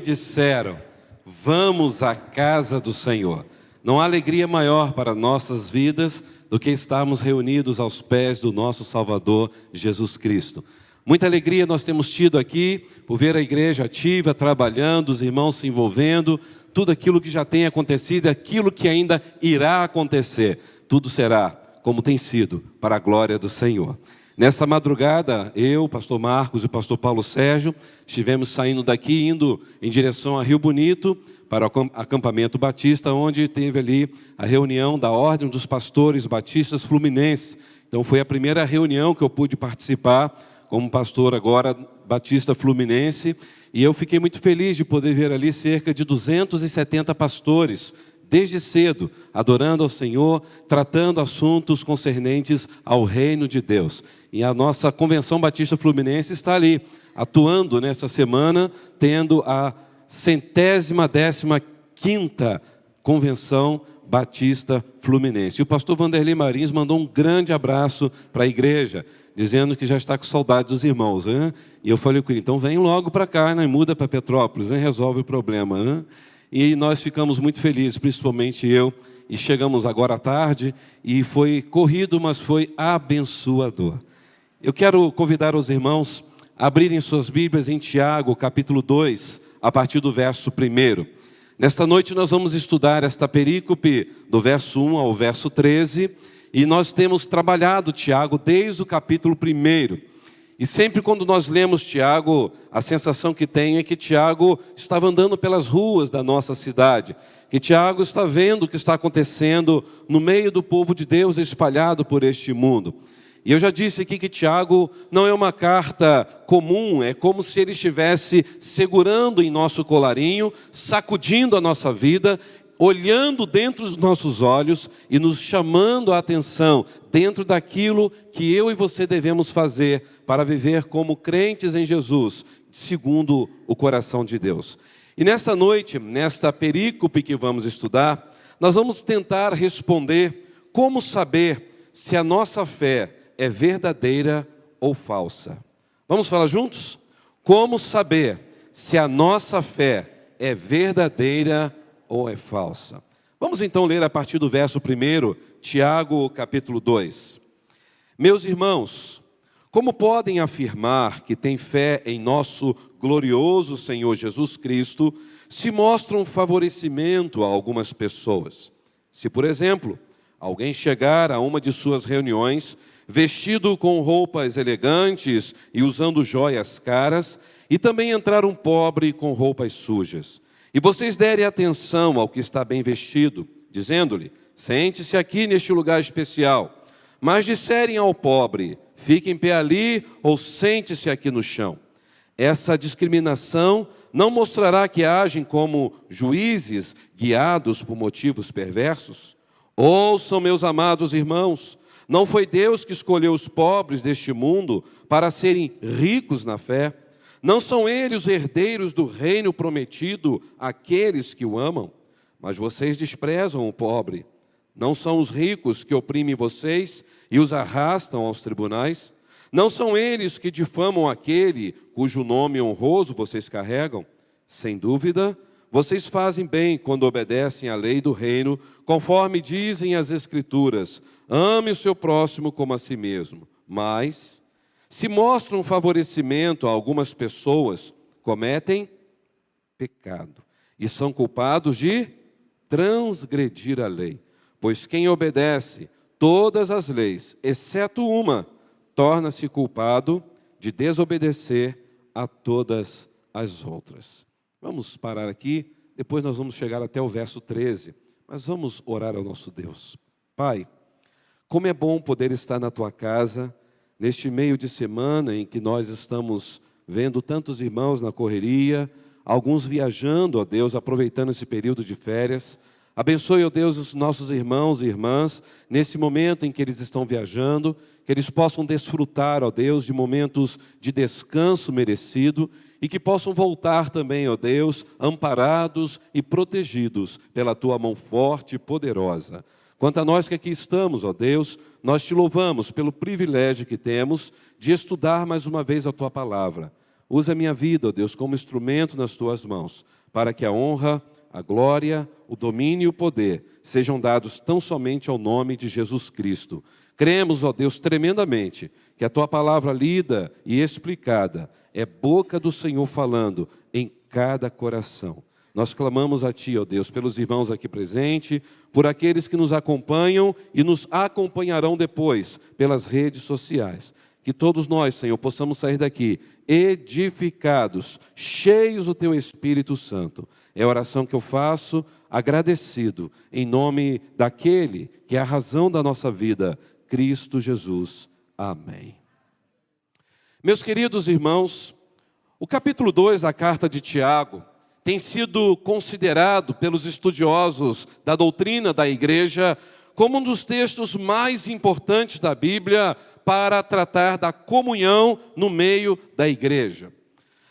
disseram: vamos à casa do Senhor. Não há alegria maior para nossas vidas do que estarmos reunidos aos pés do nosso Salvador Jesus Cristo. Muita alegria nós temos tido aqui por ver a igreja ativa, trabalhando, os irmãos se envolvendo, tudo aquilo que já tem acontecido e aquilo que ainda irá acontecer. Tudo será como tem sido, para a glória do Senhor. Nesta madrugada, eu, pastor Marcos e o pastor Paulo Sérgio, estivemos saindo daqui, indo em direção a Rio Bonito, para o acampamento batista, onde teve ali a reunião da Ordem dos Pastores Batistas Fluminenses. Então foi a primeira reunião que eu pude participar como pastor agora batista fluminense, e eu fiquei muito feliz de poder ver ali cerca de 270 pastores, desde cedo, adorando ao Senhor, tratando assuntos concernentes ao reino de Deus. E a nossa Convenção Batista Fluminense está ali, atuando nessa semana, tendo a 115ª Convenção Batista Fluminense. E o pastor Vanderlei Marins mandou um grande abraço para a igreja, dizendo que já está com saudade dos irmãos. Hein? E eu falei com ele, então vem logo para cá, né? Muda para Petrópolis, hein? Resolve o problema. Hein? E nós ficamos muito felizes, principalmente eu, e chegamos agora à tarde, e foi corrido, mas foi abençoador. Eu quero convidar os irmãos a abrirem suas Bíblias em Tiago, capítulo 2, a partir do verso 1. Nesta noite nós vamos estudar esta perícope do verso 1 ao verso 13, e nós temos trabalhado Tiago desde o capítulo 1. E sempre quando nós lemos Tiago, a sensação que tenho é que Tiago estava andando pelas ruas da nossa cidade, que Tiago está vendo o que está acontecendo no meio do povo de Deus espalhado por este mundo. E eu já disse aqui que Tiago não é uma carta comum, é como se ele estivesse segurando em nosso colarinho, sacudindo a nossa vida, olhando dentro dos nossos olhos e nos chamando a atenção dentro daquilo que eu e você devemos fazer para viver como crentes em Jesus, segundo o coração de Deus. E nesta noite, nesta perícope que vamos estudar, nós vamos tentar responder como saber se a nossa fé é verdadeira ou falsa. Vamos falar juntos? Como saber se a nossa fé é verdadeira ou é falsa? Vamos então ler a partir do verso 1, Tiago capítulo 2. Meus irmãos, como podem afirmar que têm fé em nosso glorioso Senhor Jesus Cristo, se mostram favorecimento a algumas pessoas? Se, por exemplo, alguém chegar a uma de suas reuniões, vestido com roupas elegantes e usando joias caras, e também entrar um pobre com roupas sujas, e vocês derem atenção ao que está bem vestido, dizendo-lhe, sente-se aqui neste lugar especial, mas disserem ao pobre, fique em pé ali ou sente-se aqui no chão. Essa discriminação não mostrará que agem como juízes guiados por motivos perversos? Ouçam, meus amados irmãos, não foi Deus que escolheu os pobres deste mundo para serem ricos na fé? Não são eles os herdeiros do reino prometido àqueles que o amam? Mas vocês desprezam o pobre. Não são os ricos que oprimem vocês e os arrastam aos tribunais? Não são eles que difamam aquele cujo nome honroso vocês carregam? Sem dúvida, vocês fazem bem quando obedecem à lei do reino, conforme dizem as Escrituras, ame o seu próximo como a si mesmo. Mas, se mostram favorecimento a algumas pessoas, cometem pecado e são culpados de transgredir a lei. Pois quem obedece todas as leis, exceto uma, torna-se culpado de desobedecer a todas as outras. Vamos parar aqui, depois nós vamos chegar até o verso 13, mas vamos orar ao nosso Deus. Pai, como é bom poder estar na Tua casa, neste meio de semana em que nós estamos vendo tantos irmãos na correria, alguns viajando, ó Deus, aproveitando esse período de férias. Abençoe, ó Deus, os nossos irmãos e irmãs, nesse momento em que eles estão viajando, que eles possam desfrutar, ó Deus, de momentos de descanso merecido, e que possam voltar também, ó Deus, amparados e protegidos pela Tua mão forte e poderosa. Quanto a nós que aqui estamos, ó Deus, nós Te louvamos pelo privilégio que temos de estudar mais uma vez a Tua palavra. usa a minha vida, ó Deus, como instrumento nas tuas mãos, para que a honra, a glória, o domínio e o poder sejam dados tão somente ao nome de Jesus Cristo. Cremos, ó Deus, tremendamente, que a tua palavra lida e explicada é boca do Senhor falando em cada coração. Nós clamamos a ti, ó Deus, pelos irmãos aqui presentes, por aqueles que nos acompanham e nos acompanharão depois pelas redes sociais. Que todos nós, Senhor, possamos sair daqui edificados, cheios do teu Espírito Santo. É a oração que eu faço, agradecido, em nome daquele que é a razão da nossa vida, Cristo Jesus. Amém. Meus queridos irmãos, o capítulo 2 da carta de Tiago tem sido considerado pelos estudiosos da doutrina da igreja como um dos textos mais importantes da Bíblia para tratar da comunhão no meio da igreja.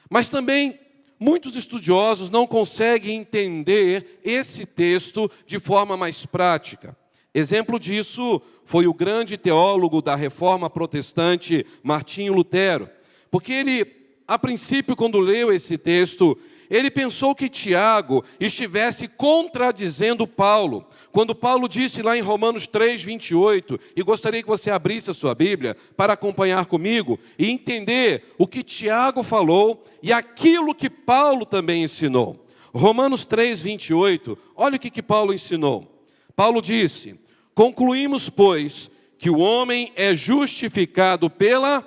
Mas também muitos estudiosos não conseguem entender esse texto de forma mais prática. Exemplo disso foi o grande teólogo da Reforma Protestante, Martinho Lutero, porque ele, a princípio, quando leu esse texto, ele pensou que Tiago estivesse contradizendo Paulo, quando Paulo disse lá em Romanos 3:28, e gostaria que você abrisse a sua Bíblia para acompanhar comigo e entender o que Tiago falou e aquilo que Paulo também ensinou. Romanos 3:28, olha o que Paulo ensinou. Paulo disse: concluímos, pois, que o homem é justificado pela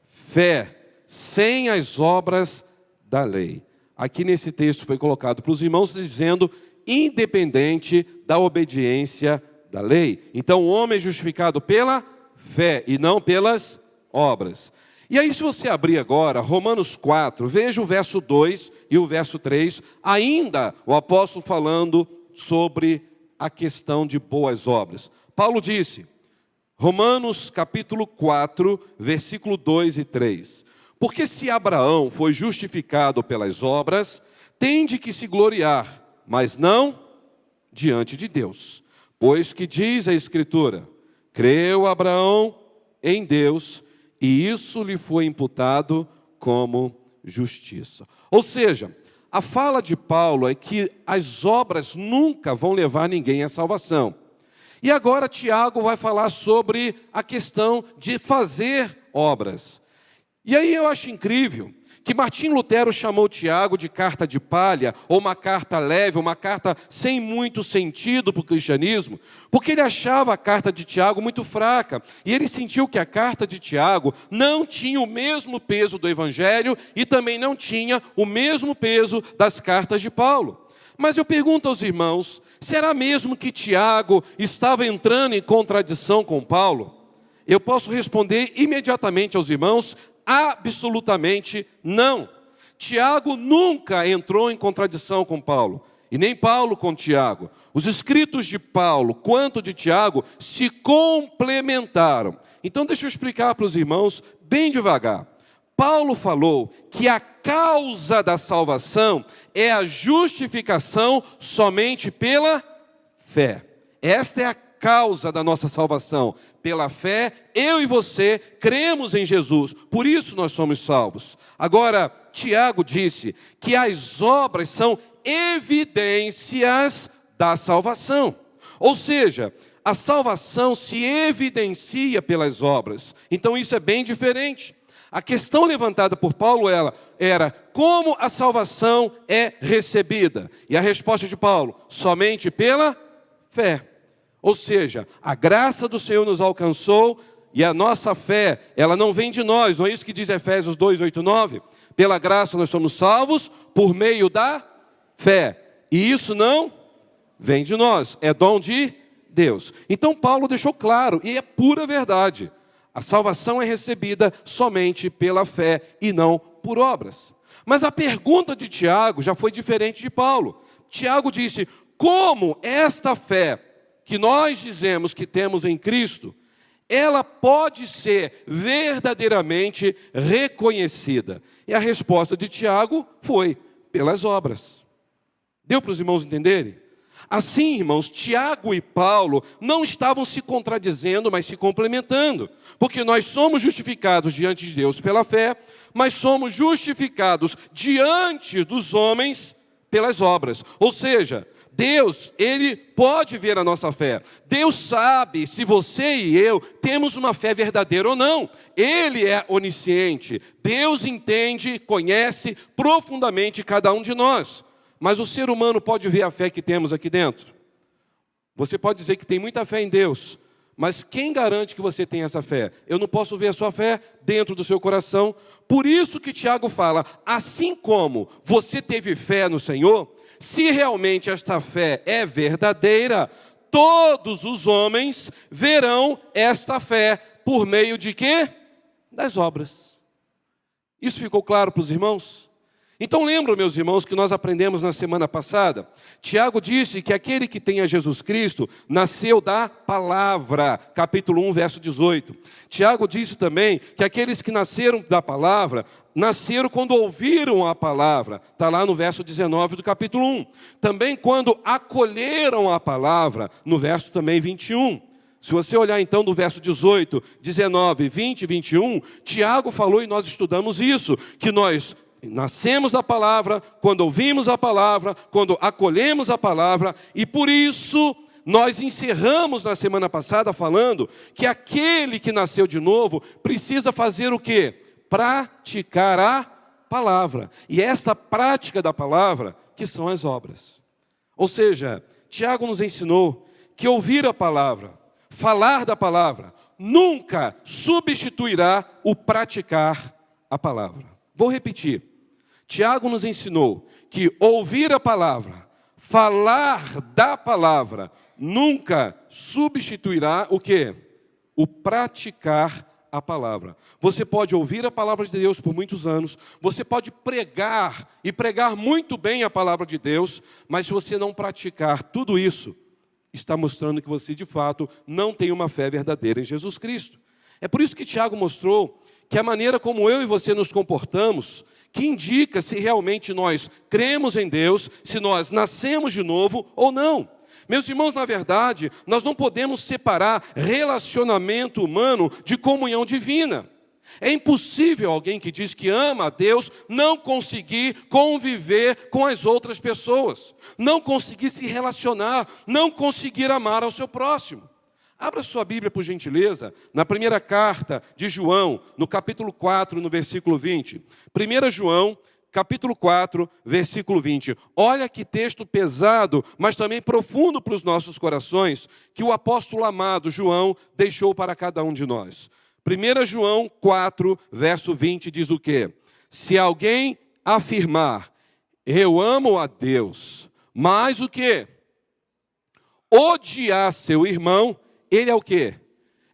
fé, sem as obras da lei. Aqui nesse texto foi colocado para os irmãos dizendo, independente da obediência da lei. Então o homem é justificado pela fé e não pelas obras. E aí, se você abrir agora Romanos 4, veja o verso 2 e o verso 3, ainda o apóstolo falando sobre a questão de boas obras. Paulo disse, Romanos capítulo 4, versículo 2 e 3. Porque se Abraão foi justificado pelas obras, tem de que se gloriar, mas não diante de Deus. Pois que diz a Escritura, creu Abraão em Deus, e isso lhe foi imputado como justiça. Ou seja, a fala de Paulo é que as obras nunca vão levar ninguém à salvação. E agora Tiago vai falar sobre a questão de fazer obras. E aí eu acho incrível que Martim Lutero chamou Tiago de carta de palha, ou uma carta leve, uma carta sem muito sentido para o cristianismo, porque ele achava a carta de Tiago muito fraca, e ele sentiu que a carta de Tiago não tinha o mesmo peso do Evangelho, e também não tinha o mesmo peso das cartas de Paulo. Mas eu pergunto aos irmãos, será mesmo que Tiago estava entrando em contradição com Paulo? Eu posso responder imediatamente aos irmãos, absolutamente não. Tiago nunca entrou em contradição com Paulo, e nem Paulo com Tiago. Os escritos de Paulo quanto de Tiago se complementaram. Então deixa eu explicar para os irmãos bem devagar. Paulo falou que a causa da salvação é a justificação somente pela fé. Esta é a causa da nossa salvação. Pela fé, eu e você cremos em Jesus, por isso nós somos salvos. Agora, Tiago disse que as obras são evidências da salvação. Ou seja, a salvação se evidencia pelas obras. Então isso é bem diferente. A questão levantada por Paulo era como a salvação é recebida. E a resposta de Paulo, somente pela fé. Ou seja, a graça do Senhor nos alcançou e a nossa fé, ela não vem de nós. Não é isso que diz Efésios 2, 8, 9? Pela graça nós somos salvos por meio da fé. E isso não vem de nós, é dom de Deus. Então Paulo deixou claro, e é pura verdade. A salvação é recebida somente pela fé e não por obras. Mas a pergunta de Tiago já foi diferente de Paulo. Tiago disse, como esta fé que nós dizemos que temos em Cristo, ela pode ser verdadeiramente reconhecida? E a resposta de Tiago foi, pelas obras. Deu para os irmãos entenderem? Assim, irmãos, Tiago e Paulo não estavam se contradizendo, mas se complementando. Porque nós somos justificados diante de Deus pela fé, mas somos justificados diante dos homens pelas obras. Ou seja, Deus, Ele pode ver a nossa fé. Deus sabe se você e eu temos uma fé verdadeira ou não. Ele é onisciente. Deus entende, conhece profundamente cada um de nós. Mas o ser humano pode ver a fé que temos aqui dentro? Você pode dizer que tem muita fé em Deus, mas quem garante que você tem essa fé? Eu não posso ver a sua fé dentro do seu coração. Por isso que Tiago fala, assim como você teve fé no Senhor, se realmente esta fé é verdadeira, todos os homens verão esta fé por meio de quê? Das obras. Isso ficou claro para os irmãos? Então lembram, meus irmãos, que nós aprendemos na semana passada? Tiago disse que aquele que tem a Jesus Cristo nasceu da palavra, capítulo 1, verso 18. Tiago disse também que aqueles que nasceram da palavra, nasceram quando ouviram a palavra. Está lá no verso 19 do capítulo 1. Também quando acolheram a palavra, no verso também 21. Se você olhar então do verso 18, 19, 20 e 21, Tiago falou, e nós estudamos isso, que nós nascemos da palavra, quando ouvimos a palavra, quando acolhemos a palavra, e por isso nós encerramos na semana passada falando que aquele que nasceu de novo precisa fazer o quê? Praticar a palavra. E esta prática da palavra que são as obras. Ou seja, Tiago nos ensinou que ouvir a palavra, falar da palavra, nunca substituirá o praticar a palavra. Vou repetir. Tiago nos ensinou que ouvir a palavra, falar da palavra, nunca substituirá o quê? O praticar a palavra. Você pode ouvir a palavra de Deus por muitos anos, você pode pregar, e pregar muito bem a palavra de Deus, mas se você não praticar tudo isso, está mostrando que você, de fato, não tem uma fé verdadeira em Jesus Cristo. É por isso que Tiago mostrou que a maneira como eu e você nos comportamos, que indica se realmente nós cremos em Deus, se nós nascemos de novo ou não. Meus irmãos, na verdade, nós não podemos separar relacionamento humano de comunhão divina. É impossível alguém que diz que ama a Deus não conseguir conviver com as outras pessoas, não conseguir se relacionar, não conseguir amar ao seu próximo. Abra sua Bíblia, por gentileza, na primeira carta de João, no capítulo 4, no versículo 20. 1 João, capítulo 4, versículo 20. Olha que texto pesado, mas também profundo para os nossos corações, que o apóstolo amado João deixou para cada um de nós. 1 João 4, verso 20 diz o quê? Se alguém afirmar, eu amo a Deus, mas o quê? Odiar seu irmão, ele é o quê?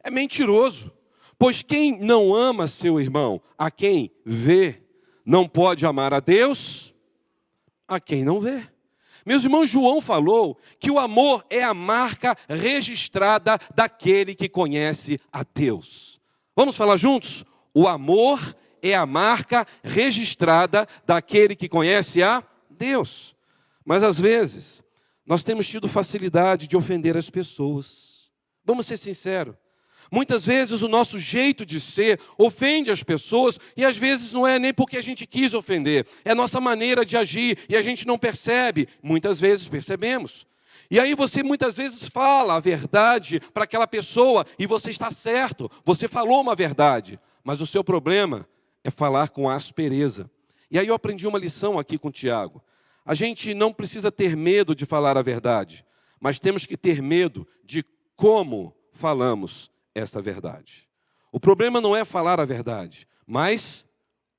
É mentiroso. Pois quem não ama seu irmão, a quem vê, não pode amar a Deus, a quem não vê. Meus irmãos, João falou que o amor é a marca registrada daquele que conhece a Deus. Vamos falar juntos? O amor é a marca registrada daquele que conhece a Deus. Mas às vezes, nós temos tido facilidade de ofender as pessoas. Vamos ser sinceros. Muitas vezes o nosso jeito de ser ofende as pessoas e às vezes não é nem porque a gente quis ofender. É a nossa maneira de agir e a gente não percebe. Muitas vezes percebemos. E aí você muitas vezes fala a verdade para aquela pessoa e você está certo. Você falou uma verdade, mas o seu problema é falar com aspereza. E aí eu aprendi uma lição aqui com o Tiago. A gente não precisa ter medo de falar a verdade, mas temos que ter medo de como falamos esta verdade. O problema não é falar a verdade, mas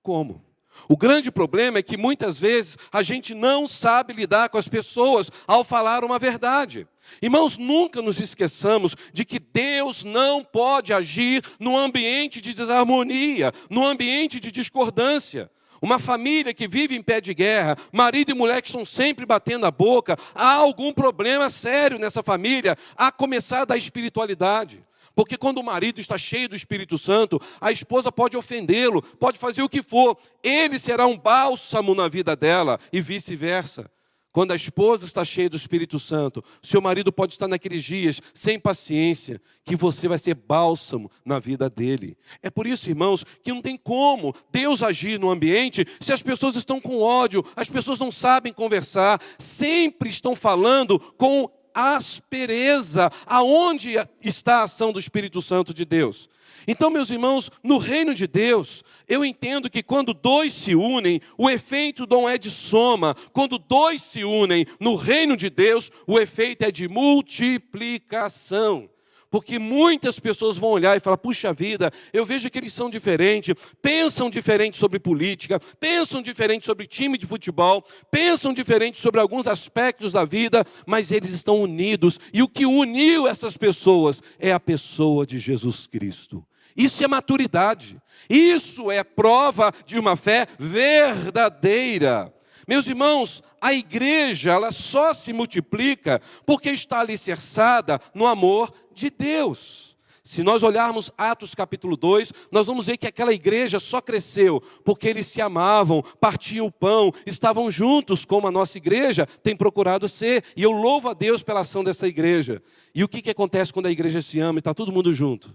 como. O grande problema é que muitas vezes a gente não sabe lidar com as pessoas ao falar uma verdade. Irmãos, nunca nos esqueçamos de que Deus não pode agir num ambiente de desarmonia, num ambiente de discordância. Uma família que vive em pé de guerra, marido e mulher que estão sempre batendo a boca, há algum problema sério nessa família, a começar da espiritualidade. Porque quando o marido está cheio do Espírito Santo, a esposa pode ofendê-lo, pode fazer o que for, ele será um bálsamo na vida dela e vice-versa. Quando a esposa está cheia do Espírito Santo, seu marido pode estar naqueles dias sem paciência, que você vai ser bálsamo na vida dele. É por isso, irmãos, que não tem como Deus agir no ambiente se as pessoas estão com ódio, as pessoas não sabem conversar, sempre estão falando com aspereza. Aonde está a ação do Espírito Santo de Deus? Então, meus irmãos, no reino de Deus, eu entendo que quando dois se unem, o efeito não é de soma. Quando dois se unem no reino de Deus, o efeito é de multiplicação. Porque muitas pessoas vão olhar e falar, puxa vida, eu vejo que eles são diferentes, pensam diferente sobre política, pensam diferente sobre time de futebol, pensam diferente sobre alguns aspectos da vida, mas eles estão unidos. E o que uniu essas pessoas é a pessoa de Jesus Cristo. Isso é maturidade. Isso é prova de uma fé verdadeira. Meus irmãos, a igreja ela só se multiplica porque está alicerçada no amor de Deus. Se nós olharmos Atos capítulo 2, nós vamos ver que aquela igreja só cresceu porque eles se amavam, partiam o pão, estavam juntos, como a nossa igreja tem procurado ser. E eu louvo a Deus pela ação dessa igreja. E o que acontece quando a igreja se ama e está todo mundo junto?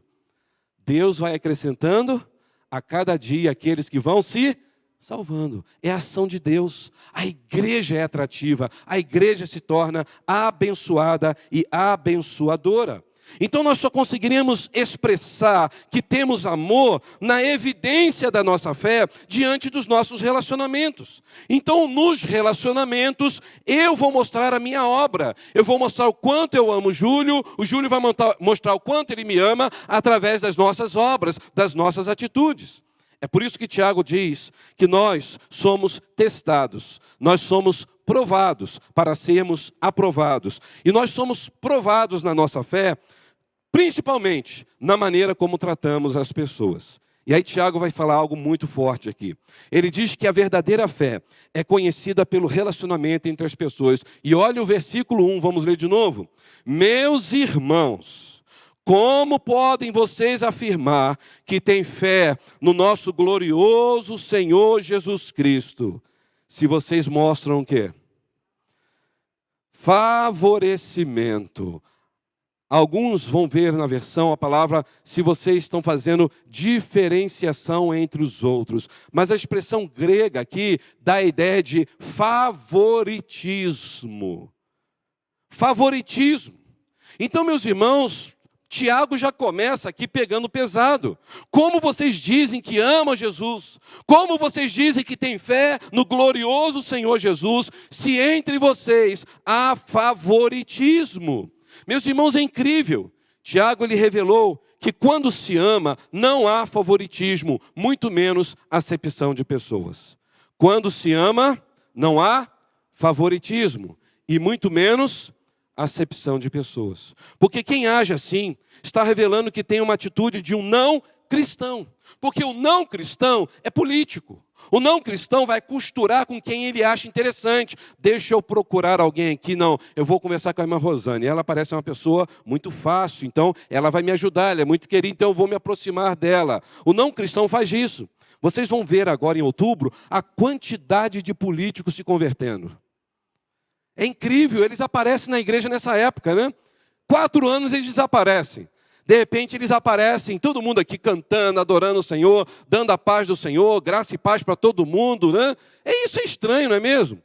Deus vai acrescentando a cada dia aqueles que vão se salvando. É a ação de Deus. A igreja é atrativa. A igreja se torna abençoada e abençoadora. Então nós só conseguiremos expressar que temos amor na evidência da nossa fé diante dos nossos relacionamentos. Então nos relacionamentos eu vou mostrar a minha obra. Eu vou mostrar o quanto eu amo o Júlio vai mostrar o quanto ele me ama através das nossas obras, das nossas atitudes. É por isso que Tiago diz que nós somos testados, nós somos provados para sermos aprovados. E nós somos provados na nossa fé, principalmente na maneira como tratamos as pessoas. E aí Tiago vai falar algo muito forte aqui. Ele diz que a verdadeira fé é conhecida pelo relacionamento entre as pessoas. E olha o versículo 1, vamos ler de novo. Meus irmãos, como podem vocês afirmar que têm fé no nosso glorioso Senhor Jesus Cristo, se vocês mostram o quê? Favorecimento. Alguns vão ver na versão a palavra, se vocês estão fazendo diferenciação entre os outros. Mas a expressão grega aqui dá a ideia de favoritismo. Favoritismo. Então, meus irmãos, Tiago já começa aqui pegando pesado. Como vocês dizem que amam Jesus? Como vocês dizem que têm fé no glorioso Senhor Jesus, se entre vocês há favoritismo? Meus irmãos, é incrível. Tiago ele revelou que quando se ama, não há favoritismo, muito menos acepção de pessoas. Quando se ama, não há favoritismo e muito menos acepção de pessoas. Porque quem age assim está revelando que tem uma atitude de um não cristão. Porque o não cristão é político. O não cristão vai costurar com quem ele acha interessante. Deixa eu procurar alguém aqui. Não, eu vou conversar com a irmã Rosane. Ela parece uma pessoa muito fácil, então ela vai me ajudar. Ela é muito querida, então eu vou me aproximar dela. O não cristão faz isso. Vocês vão ver agora em outubro a quantidade de políticos se convertendo. É incrível, eles aparecem na igreja nessa época, né? 4 anos eles desaparecem. De repente eles aparecem, todo mundo aqui cantando, adorando o Senhor, dando a paz do Senhor, graça e paz para todo mundo, né? Isso é estranho, não é mesmo?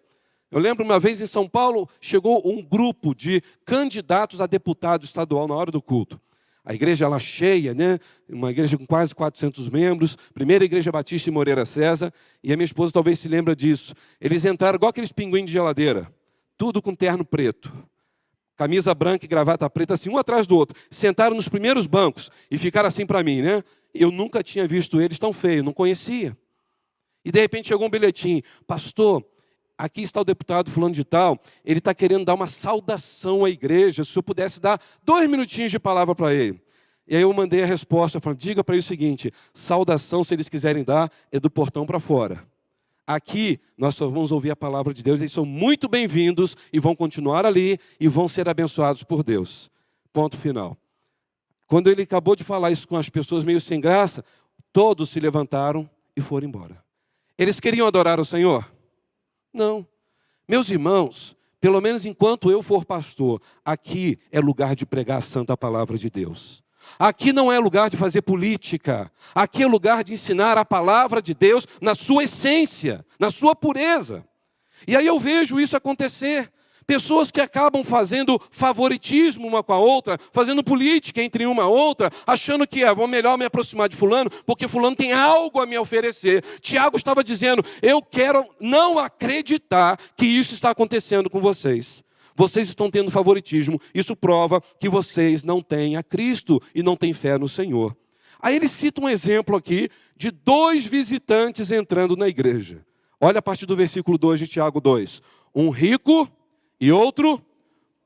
Eu lembro uma vez em São Paulo, chegou um grupo de candidatos a deputado estadual na hora do culto. A igreja lá cheia, né? Uma igreja com quase 400 membros, primeira igreja batista em Moreira César, e a minha esposa talvez se lembra disso. Eles entraram igual aqueles pinguins de geladeira, tudo com terno preto. Camisa branca e gravata preta, assim, um atrás do outro. Sentaram nos primeiros bancos e ficaram assim para mim, né? Eu nunca tinha visto eles tão feios, não conhecia. E de repente chegou um bilhetinho. Pastor, aqui está o deputado fulano de tal, ele está querendo dar uma saudação à igreja. Se eu pudesse dar 2 minutinhos de palavra para ele. E aí eu mandei a resposta, falando, diga para ele o seguinte, saudação, se eles quiserem dar, é do portão para fora. Aqui nós só vamos ouvir a palavra de Deus, eles são muito bem-vindos e vão continuar ali e vão ser abençoados por Deus. Ponto final. Quando ele acabou de falar isso com as pessoas meio sem graça, todos se levantaram e foram embora. Eles queriam adorar o Senhor? Não. Meus irmãos, pelo menos enquanto eu for pastor, aqui é lugar de pregar a santa palavra de Deus. Aqui não é lugar de fazer política. Aqui é lugar de ensinar a palavra de Deus na sua essência, na sua pureza. E aí eu vejo isso acontecer. Pessoas que acabam fazendo favoritismo uma com a outra, fazendo política entre uma e outra, achando que vou melhor me aproximar de fulano, porque fulano tem algo a me oferecer. Tiago estava dizendo, eu quero não acreditar que isso está acontecendo com vocês. Vocês estão tendo favoritismo, isso prova que vocês não têm a Cristo e não têm fé no Senhor. Aí ele cita um exemplo aqui de 2 visitantes entrando na igreja. Olha a partir do versículo 2 de Tiago 2. Um rico e outro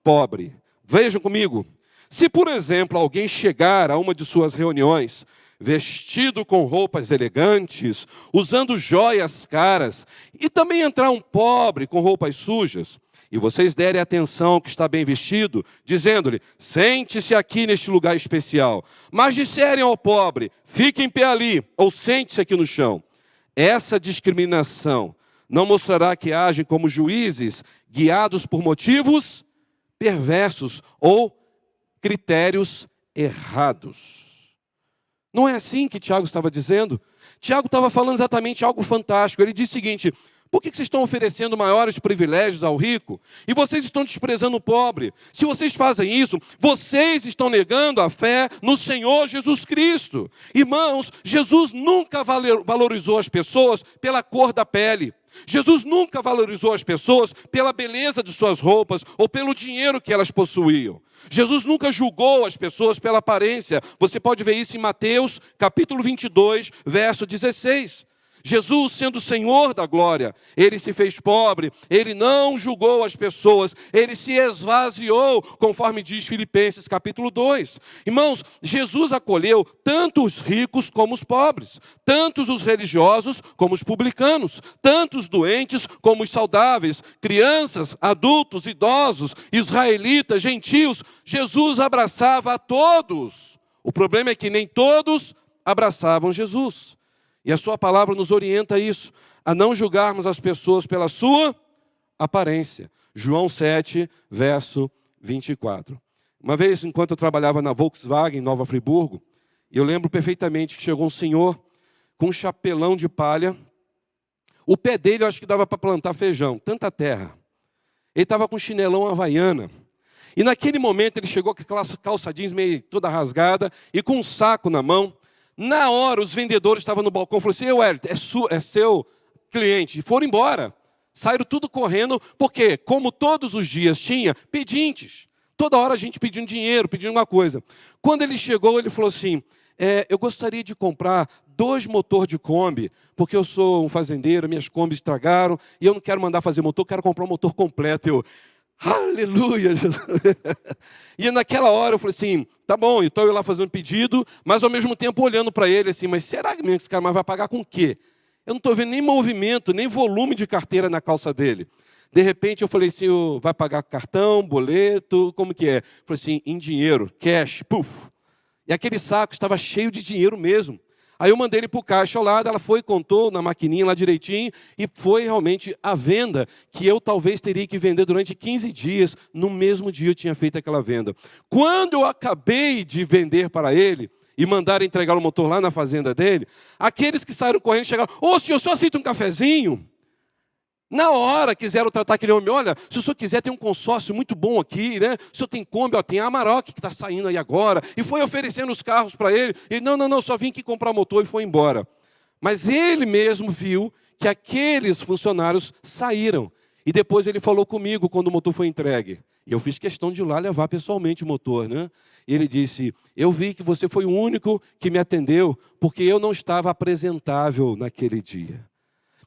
pobre. Vejam comigo. Se, por exemplo, alguém chegar a uma de suas reuniões, vestido com roupas elegantes, usando joias caras, e também entrar um pobre com roupas sujas, e vocês derem atenção ao que está bem vestido, dizendo-lhe, sente-se aqui neste lugar especial, mas disserem ao pobre, fique em pé ali, ou sente-se aqui no chão. Essa discriminação não mostrará que agem como juízes, guiados por motivos perversos ou critérios errados. Não é assim que Tiago estava dizendo? Tiago estava falando exatamente algo fantástico. Ele diz o seguinte, por que vocês estão oferecendo maiores privilégios ao rico? E vocês estão desprezando o pobre? Se vocês fazem isso, vocês estão negando a fé no Senhor Jesus Cristo. Irmãos, Jesus nunca valorizou as pessoas pela cor da pele. Jesus nunca valorizou as pessoas pela beleza de suas roupas ou pelo dinheiro que elas possuíam. Jesus nunca julgou as pessoas pela aparência. Você pode ver isso em Mateus, capítulo 22, verso 16. Jesus, sendo o Senhor da glória, Ele se fez pobre, Ele não julgou as pessoas, Ele se esvaziou, conforme diz Filipenses capítulo 2. Irmãos, Jesus acolheu tanto os ricos como os pobres, tantos os religiosos como os publicanos, tanto os doentes como os saudáveis, crianças, adultos, idosos, israelitas, gentios. Jesus abraçava a todos. O problema é que nem todos abraçavam Jesus. E a sua palavra nos orienta a isso, a não julgarmos as pessoas pela sua aparência. João 7, verso 24. Uma vez, enquanto eu trabalhava na Volkswagen, em Nova Friburgo, eu lembro perfeitamente que chegou um senhor com um chapelão de palha. O pé dele, eu acho que dava para plantar feijão, tanta terra. Ele estava com um chinelão havaiana. E naquele momento ele chegou com aquela calça jeans meio toda rasgada e com um saco na mão. Na hora, os vendedores estavam no balcão, falaram assim, Wellington, é seu cliente. E foram embora. Saíram tudo correndo, porque, como todos os dias tinha, pedintes. Toda hora a gente pedindo dinheiro, pedindo uma coisa. Quando ele chegou, ele falou assim, eu gostaria de comprar 2 motores de Kombi, porque eu sou um fazendeiro, minhas Kombis estragaram, e eu não quero mandar fazer motor, quero comprar um motor completo. Eu, aleluia, Jesus. E naquela hora eu falei assim, tá bom, então eu lá fazendo pedido, mas ao mesmo tempo olhando para ele assim, mas será que esse cara vai pagar com o quê? Eu não estou vendo nem movimento, nem volume de carteira na calça dele. De repente eu falei assim, vai pagar cartão, boleto, como que é? Eu falei assim, em dinheiro, cash, puf. E aquele saco estava cheio de dinheiro mesmo. Aí eu mandei ele para o caixa ao lado, ela foi, contou na maquininha lá direitinho, e foi realmente a venda, que eu talvez teria que vender durante 15 dias, no mesmo dia eu tinha feito aquela venda. Quando eu acabei de vender para ele, e mandaram entregar o motor lá na fazenda dele, aqueles que saíram correndo chegaram, senhor, o senhor aceita um cafezinho? Na hora quiseram tratar aquele homem, olha, se o senhor quiser tem um consórcio muito bom aqui, né? O senhor tem Kombi, tem a Amarok que está saindo aí agora, e foi oferecendo os carros para ele, e não, só vim aqui comprar motor e foi embora. Mas ele mesmo viu que aqueles funcionários saíram, e depois ele falou comigo quando o motor foi entregue. E eu fiz questão de ir lá levar pessoalmente o motor, né? E ele disse, eu vi que você foi o único que me atendeu, porque eu não estava apresentável naquele dia.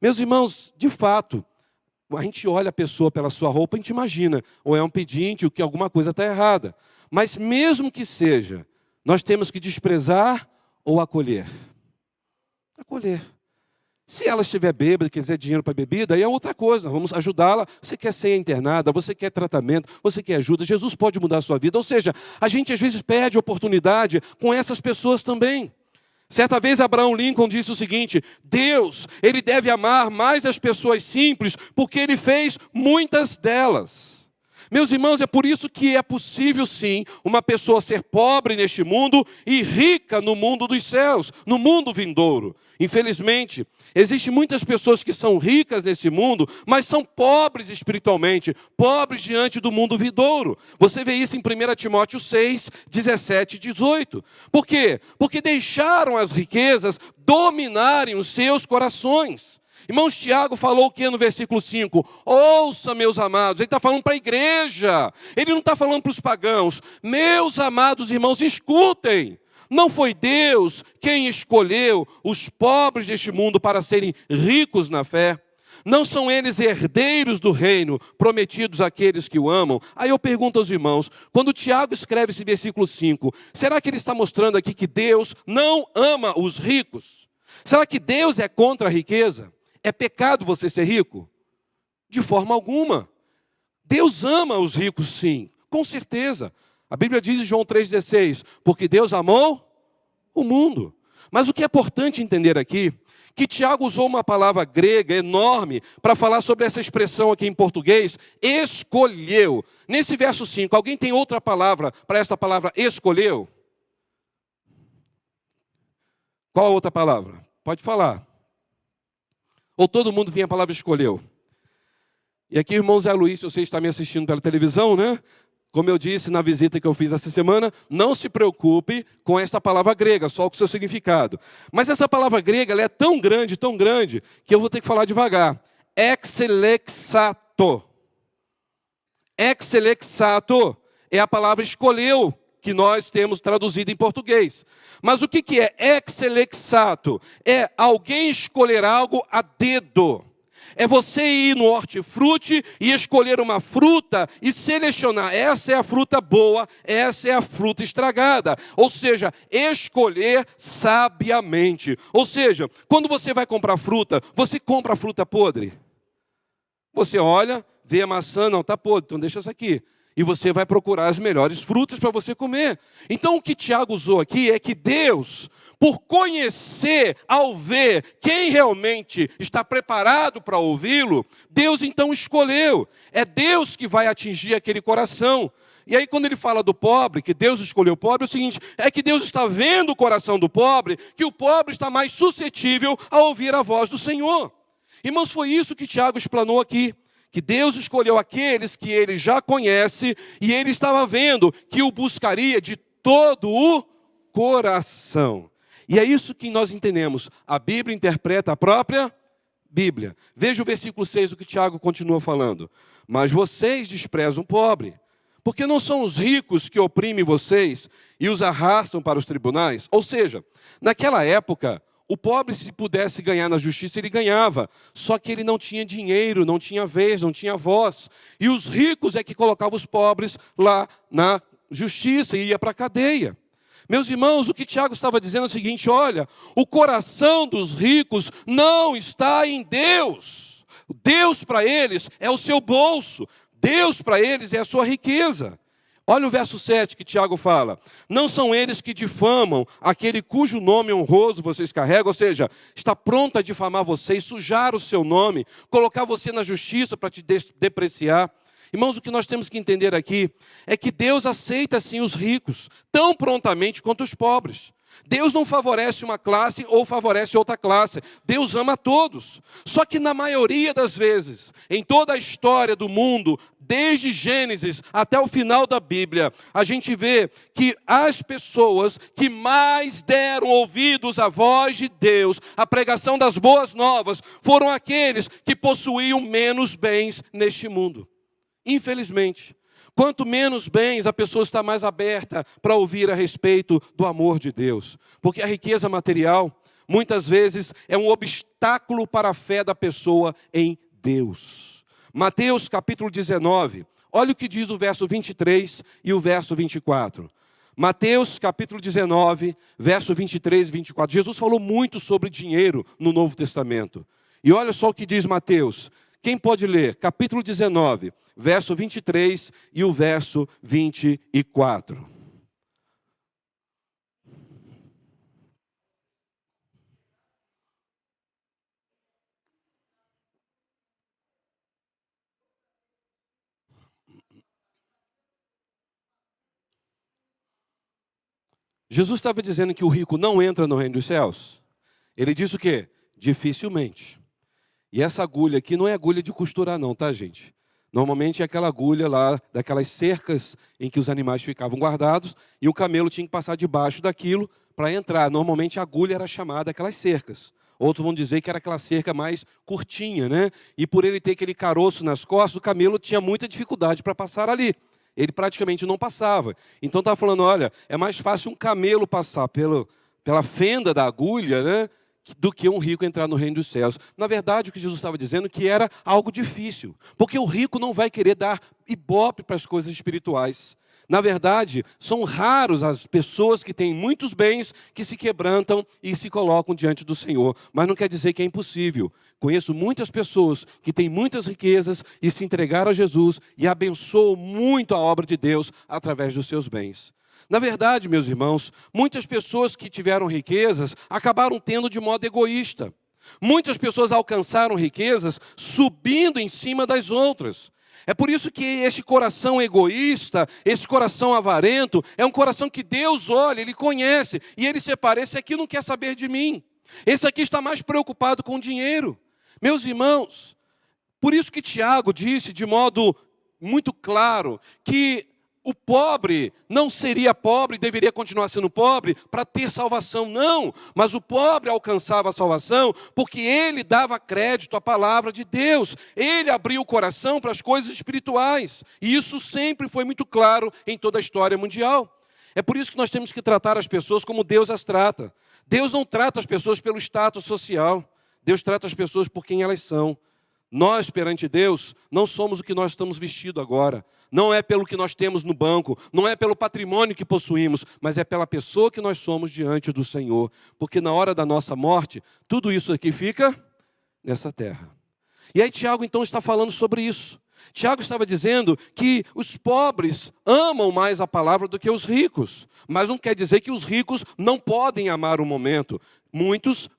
Meus irmãos, de fato, a gente olha a pessoa pela sua roupa, a gente imagina, ou é um pedinte, ou que alguma coisa está errada. Mas mesmo que seja, nós temos que desprezar ou acolher. Acolher. Se ela estiver bêbada e quiser dinheiro para bebida, aí é outra coisa, nós vamos ajudá-la. Você quer ser internada, você quer tratamento, você quer ajuda, Jesus pode mudar a sua vida. Ou seja, a gente às vezes perde oportunidade com essas pessoas também. Certa vez Abraham Lincoln disse o seguinte, Deus, Ele deve amar mais as pessoas simples, porque Ele fez muitas delas. Meus irmãos, é por isso que é possível sim uma pessoa ser pobre neste mundo e rica no mundo dos céus, no mundo vindouro. Infelizmente, existem muitas pessoas que são ricas nesse mundo, mas são pobres espiritualmente, pobres diante do mundo vindouro. Você vê isso em 1 Timóteo 6, 17 e 18. Por quê? Porque deixaram as riquezas dominarem os seus corações. Irmãos, Tiago falou o que no versículo 5? Ouça, meus amados, ele está falando para a igreja, ele não está falando para os pagãos. Meus amados irmãos, escutem, não foi Deus quem escolheu os pobres deste mundo para serem ricos na fé? Não são eles herdeiros do reino, prometidos àqueles que o amam? Aí eu pergunto aos irmãos, quando Tiago escreve esse versículo 5, será que ele está mostrando aqui que Deus não ama os ricos? Será que Deus é contra a riqueza? É pecado você ser rico? De forma alguma. Deus ama os ricos, sim, com certeza. A Bíblia diz em João 3,16, porque Deus amou o mundo. Mas o que é importante entender aqui, que Tiago usou uma palavra grega enorme para falar sobre essa expressão aqui em português, escolheu. Nesse verso 5, alguém tem outra palavra para essa palavra escolheu? Qual a outra palavra? Pode falar. Ou todo mundo tem a palavra escolheu? E aqui, irmão Zé Luiz, você está me assistindo pela televisão, né? Como eu disse na visita que eu fiz essa semana, não se preocupe com essa palavra grega, só com o seu significado. Mas essa palavra grega, ela é tão grande, que eu vou ter que falar devagar. Exelexato. Exelexato é a palavra escolheu, que nós temos traduzido em português. Mas o que é exelexato? É alguém escolher algo a dedo. É você ir no hortifruti e escolher uma fruta e selecionar. Essa é a fruta boa, essa é a fruta estragada. Ou seja, escolher sabiamente. Ou seja, quando você vai comprar fruta, você compra a fruta podre. Você olha, vê a maçã, não, está podre, então deixa essa aqui. E você vai procurar as melhores frutas para você comer. Então o que Tiago usou aqui é que Deus, por conhecer, ao ver quem realmente está preparado para ouvi-lo, Deus então escolheu. É Deus que vai atingir aquele coração. E aí quando ele fala do pobre, que Deus escolheu o pobre, é o seguinte, é que Deus está vendo o coração do pobre, que o pobre está mais suscetível a ouvir a voz do Senhor. Irmãos, foi isso que Tiago explanou aqui. Que Deus escolheu aqueles que ele já conhece, e ele estava vendo que o buscaria de todo o coração. E é isso que nós entendemos. A Bíblia interpreta a própria Bíblia. Veja o versículo 6 do que Tiago continua falando. Mas vocês desprezam o pobre, porque não são os ricos que oprimem vocês e os arrastam para os tribunais? Ou seja, naquela época, o pobre, se pudesse ganhar na justiça, ele ganhava. Só que ele não tinha dinheiro, não tinha vez, não tinha voz. E os ricos é que colocavam os pobres lá na justiça e ia para a cadeia. Meus irmãos, o que Tiago estava dizendo é o seguinte, olha, o coração dos ricos não está em Deus. Deus para eles é o seu bolso. Deus para eles é a sua riqueza. Olha o verso 7 que Tiago fala. Não são eles que difamam aquele cujo nome honroso vocês carregam, ou seja, está pronto a difamar você e sujar o seu nome, colocar você na justiça para te depreciar. Irmãos, o que nós temos que entender aqui é que Deus aceita sim os ricos, tão prontamente quanto os pobres. Deus não favorece uma classe ou favorece outra classe. Deus ama a todos. Só que na maioria das vezes, em toda a história do mundo, desde Gênesis até o final da Bíblia, a gente vê que as pessoas que mais deram ouvidos à voz de Deus, à pregação das boas novas, foram aqueles que possuíam menos bens neste mundo. Infelizmente. Quanto menos bens, a pessoa está mais aberta para ouvir a respeito do amor de Deus. Porque a riqueza material, muitas vezes, é um obstáculo para a fé da pessoa em Deus. Mateus capítulo 19, olha o que diz o verso 23 e o verso 24. Mateus capítulo 19, verso 23 e 24. Jesus falou muito sobre dinheiro no Novo Testamento. E olha só o que diz Mateus. Quem pode ler? Capítulo 19, verso 23 e o verso 24. Jesus estava dizendo que o rico não entra no reino dos céus. Ele disse o quê? Dificilmente. E essa agulha aqui não é agulha de costurar não, tá, gente? Normalmente é aquela agulha lá, daquelas cercas em que os animais ficavam guardados, e o camelo tinha que passar debaixo daquilo para entrar. Normalmente a agulha era chamada aquelas cercas. Outros vão dizer que era aquela cerca mais curtinha, né? E por ele ter aquele caroço nas costas, o camelo tinha muita dificuldade para passar ali. Ele praticamente não passava. Então estava falando, olha, é mais fácil um camelo passar pela fenda da agulha, né, do que um rico entrar no reino dos céus. Na verdade, o que Jesus estava dizendo é que era algo difícil, porque o rico não vai querer dar ibope para as coisas espirituais. Na verdade, são raros as pessoas que têm muitos bens que se quebrantam e se colocam diante do Senhor. Mas não quer dizer que é impossível. Conheço muitas pessoas que têm muitas riquezas e se entregaram a Jesus e abençoam muito a obra de Deus através dos seus bens. Na verdade, meus irmãos, muitas pessoas que tiveram riquezas acabaram tendo de modo egoísta. Muitas pessoas alcançaram riquezas subindo em cima das outras. É por isso que esse coração egoísta, esse coração avarento, é um coração que Deus olha, Ele conhece, e Ele separa, esse aqui não quer saber de mim. Esse aqui está mais preocupado com dinheiro. Meus irmãos, por isso que Tiago disse de modo muito claro que o pobre não seria pobre, deveria continuar sendo pobre para ter salvação, não. Mas o pobre alcançava a salvação porque ele dava crédito à palavra de Deus. Ele abriu o coração para as coisas espirituais. E isso sempre foi muito claro em toda a história mundial. É por isso que nós temos que tratar as pessoas como Deus as trata. Deus não trata as pessoas pelo status social. Deus trata as pessoas por quem elas são. Nós, perante Deus, não somos o que nós estamos vestidos agora. Não é pelo que nós temos no banco, não é pelo patrimônio que possuímos, mas é pela pessoa que nós somos diante do Senhor. Porque na hora da nossa morte, tudo isso aqui fica nessa terra. E aí Tiago então está falando sobre isso. Tiago estava dizendo que os pobres amam mais a palavra do que os ricos. Mas não quer dizer que os ricos não podem amar o momento. Muitos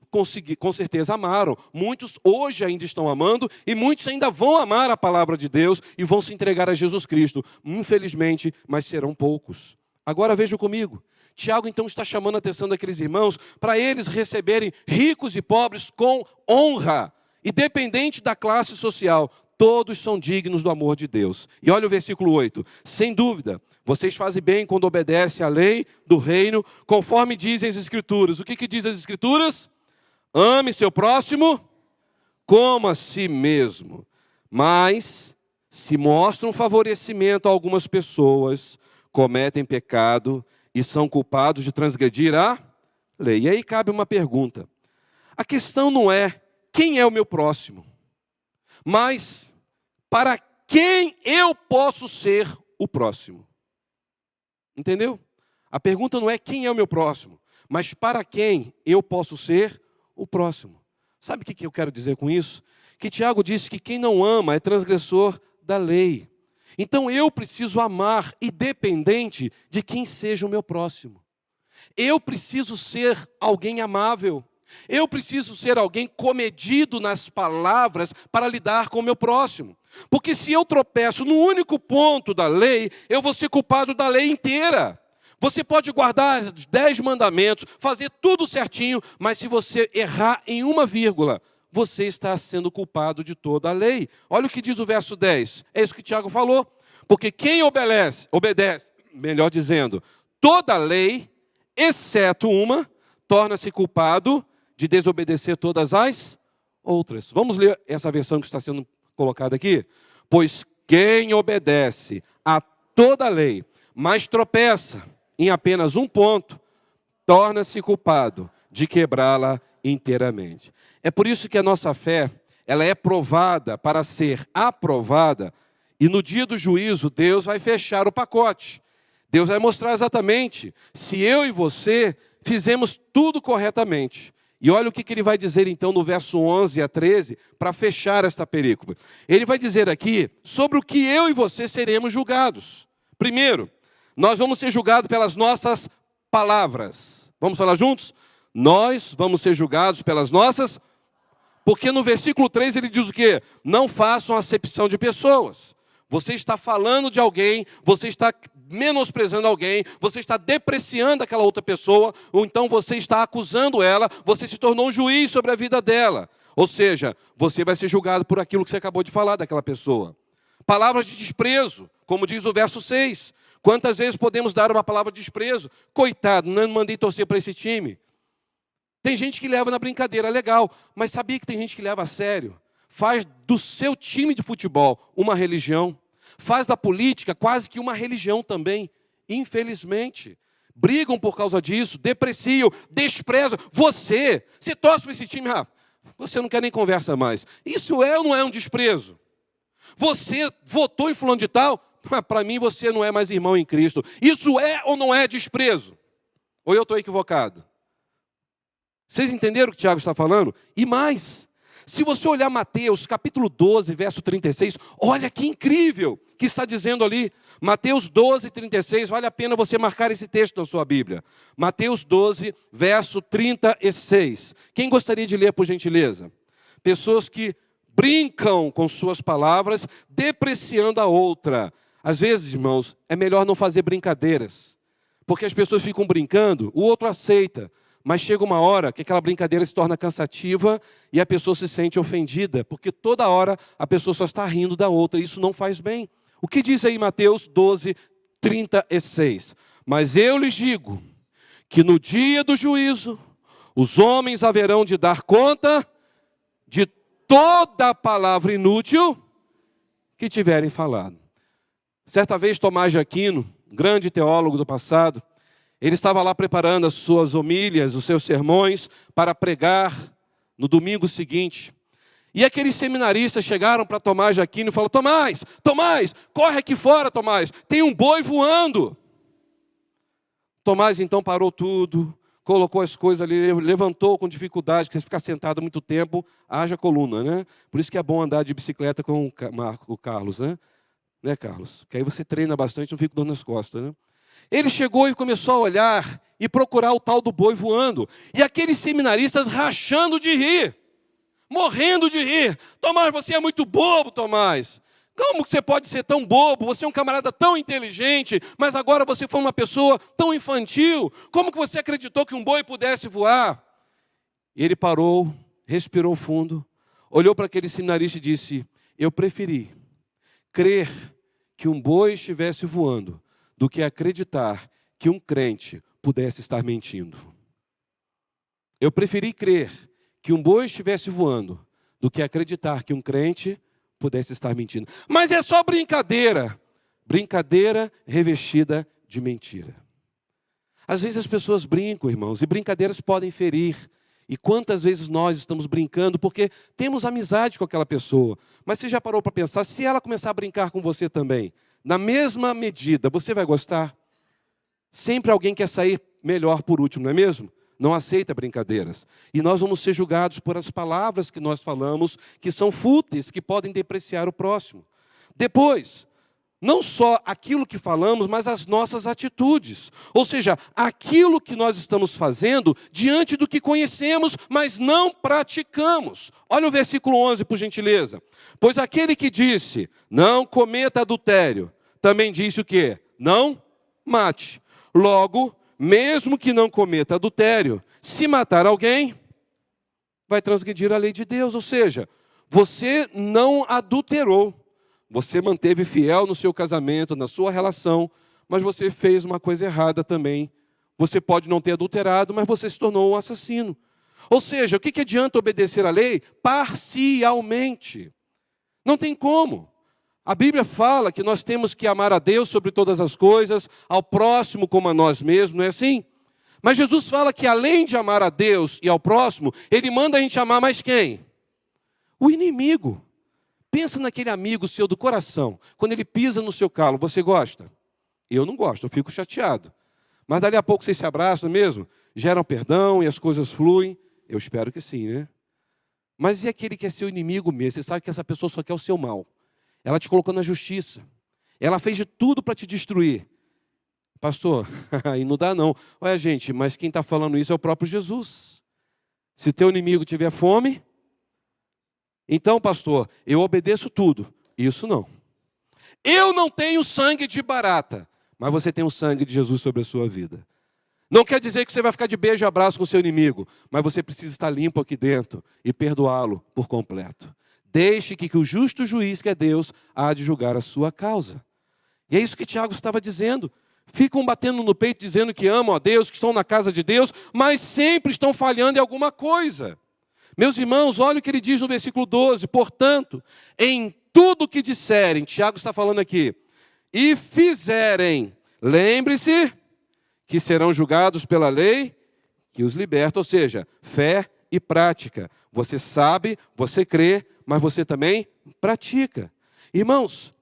com certeza amaram. Muitos hoje ainda estão amando e muitos ainda vão amar a palavra de Deus e vão se entregar a Jesus Cristo. Infelizmente, mas serão poucos. Agora vejam comigo. Tiago então está chamando a atenção daqueles irmãos para eles receberem ricos e pobres com honra, independente da classe social. Todos são dignos do amor de Deus. E olha o versículo 8. Sem dúvida, vocês fazem bem quando obedecem à lei do reino, conforme dizem as Escrituras. O que diz as Escrituras? Ame seu próximo como a si mesmo. Mas, se mostram favorecimento a algumas pessoas, cometem pecado e são culpados de transgredir a lei. E aí cabe uma pergunta. A questão não é quem é o meu próximo, mas para quem eu posso ser o próximo. Entendeu? A pergunta não é quem é o meu próximo, mas para quem eu posso ser o próximo. Sabe o que eu quero dizer com isso? Que Tiago disse que quem não ama é transgressor da lei. Então eu preciso amar independente de quem seja o meu próximo. Eu preciso ser alguém amável. Eu preciso ser alguém comedido nas palavras para lidar com o meu próximo. Porque se eu tropeço no único ponto da lei, eu vou ser culpado da lei inteira. Você pode guardar os 10 mandamentos, fazer tudo certinho, mas se você errar em uma vírgula, você está sendo culpado de toda a lei. Olha o que diz o verso 10. É isso que Tiago falou. Porque quem obedece, melhor dizendo, toda a lei, exceto uma, torna-se culpado de desobedecer todas as outras. Vamos ler essa versão que está sendo colocada aqui? Pois quem obedece a toda a lei, mas tropeça em apenas um ponto, torna-se culpado de quebrá-la inteiramente. É por isso que a nossa fé, ela é provada para ser aprovada, e no dia do juízo, Deus vai fechar o pacote. Deus vai mostrar exatamente se eu e você fizemos tudo corretamente. E olha o que ele vai dizer então no verso 11 a 13, para fechar esta perícope. Ele vai dizer aqui sobre o que eu e você seremos julgados. Primeiro, nós vamos ser julgados pelas nossas palavras. Vamos falar juntos? Nós vamos ser julgados pelas nossas... Porque no versículo 3 ele diz o quê? Não façam acepção de pessoas. Você está falando de alguém, você está menosprezando alguém, você está depreciando aquela outra pessoa, ou então você está acusando ela, você se tornou um juiz sobre a vida dela. Ou seja, você vai ser julgado por aquilo que você acabou de falar daquela pessoa. Palavras de desprezo, como diz o verso 6. Quantas vezes podemos dar uma palavra de desprezo? Coitado, não mandei torcer para esse time. Tem gente que leva na brincadeira, legal, mas sabia que tem gente que leva a sério? Faz do seu time de futebol uma religião. Faz da política quase que uma religião também, infelizmente. Brigam por causa disso, depreciam, desprezam. Você torce para esse time, você não quer nem conversa mais. Isso é ou não é um desprezo? Você votou em fulano de tal, para mim você não é mais irmão em Cristo. Isso é ou não é desprezo? Ou eu estou equivocado? Vocês entenderam o que o Tiago está falando? E mais, se você olhar Mateus capítulo 12, verso 36, olha que incrível que está dizendo ali. Mateus 12, 36, vale a pena você marcar esse texto na sua Bíblia. Mateus 12, verso 36. Quem gostaria de ler, por gentileza? Pessoas que brincam com suas palavras, depreciando a outra. Às vezes, irmãos, é melhor não fazer brincadeiras, porque as pessoas ficam brincando, o outro aceita. Mas chega uma hora que aquela brincadeira se torna cansativa e a pessoa se sente ofendida, porque toda hora a pessoa só está rindo da outra, e isso não faz bem. O que diz aí Mateus 12, 36? Mas eu lhes digo que no dia do juízo, os homens haverão de dar conta de toda a palavra inútil que tiverem falado. Certa vez Tomás de Aquino, grande teólogo do passado, ele estava lá preparando as suas homílias, os seus sermões, para pregar no domingo seguinte. E aqueles seminaristas chegaram para Tomás de Aquino e falaram: Tomás, corre aqui fora, Tomás, tem um boi voando. Tomás então parou tudo, colocou as coisas ali, levantou com dificuldade, porque se ficar sentado muito tempo, haja coluna, né? Por isso que é bom andar de bicicleta com o Carlos, né? Né, Carlos? Que aí você treina bastante, não fica dando nas costas, né? Ele chegou e começou a olhar e procurar o tal do boi voando. E aqueles seminaristas rachando de rir, morrendo de rir. Tomás, você é muito bobo, Tomás. Como você pode ser tão bobo? Você é um camarada tão inteligente, mas agora você foi uma pessoa tão infantil. Como que você acreditou que um boi pudesse voar? E ele parou, respirou fundo, olhou para aquele seminarista e disse: eu preferi crer que um boi estivesse voando do que acreditar que um crente pudesse estar mentindo. Eu preferi crer que um boi estivesse voando do que acreditar que um crente pudesse estar mentindo. Mas é só brincadeira. Brincadeira revestida de mentira. Às vezes as pessoas brincam, irmãos, e brincadeiras podem ferir. E quantas vezes nós estamos brincando porque temos amizade com aquela pessoa. Mas você já parou para pensar, se ela começar a brincar com você também, na mesma medida, você vai gostar? Sempre alguém quer sair melhor por último, não é mesmo? Não aceita brincadeiras. E nós vamos ser julgados por as palavras que nós falamos, que são fúteis, que podem depreciar o próximo. Depois, não só aquilo que falamos, mas as nossas atitudes. Ou seja, aquilo que nós estamos fazendo diante do que conhecemos, mas não praticamos. Olha o versículo 11, por gentileza. Pois aquele que disse, não cometa adultério, também disse o quê? Não mate. Logo, mesmo que não cometa adultério, se matar alguém, vai transgredir a lei de Deus. Ou seja, você não adulterou. Você manteve fiel no seu casamento, na sua relação, mas você fez uma coisa errada também. Você pode não ter adulterado, mas você se tornou um assassino. Ou seja, o que adianta obedecer à lei? Parcialmente. Não tem como. A Bíblia fala que nós temos que amar a Deus sobre todas as coisas, ao próximo como a nós mesmos, não é assim? Mas Jesus fala que além de amar a Deus e ao próximo, Ele manda a gente amar mais quem? O inimigo. Pensa naquele amigo seu do coração, quando ele pisa no seu calo, você gosta? Eu não gosto, eu fico chateado. Mas dali a pouco vocês se abraçam, não é mesmo? Geram perdão e as coisas fluem. Eu espero que sim, né? Mas e aquele que é seu inimigo mesmo? Você sabe que essa pessoa só quer o seu mal. Ela te colocou na justiça. Ela fez de tudo para te destruir. Pastor, aí não dá não. Olha, gente, mas quem está falando isso é o próprio Jesus. Se teu inimigo tiver fome... Então, pastor, eu obedeço tudo. Isso não. Eu não tenho sangue de barata, mas você tem o sangue de Jesus sobre a sua vida. Não quer dizer que você vai ficar de beijo e abraço com o seu inimigo, mas você precisa estar limpo aqui dentro e perdoá-lo por completo. Deixe que o justo juiz, que é Deus, há de julgar a sua causa. E é isso que Tiago estava dizendo. Ficam batendo no peito dizendo que amam a Deus, que estão na casa de Deus, mas sempre estão falhando em alguma coisa. Meus irmãos, olha o que ele diz no versículo 12. Portanto, em tudo que disserem, Tiago está falando aqui, e fizerem, lembre-se que serão julgados pela lei que os liberta, ou seja, fé e prática. Você sabe, você crê, mas você também pratica. Irmãos,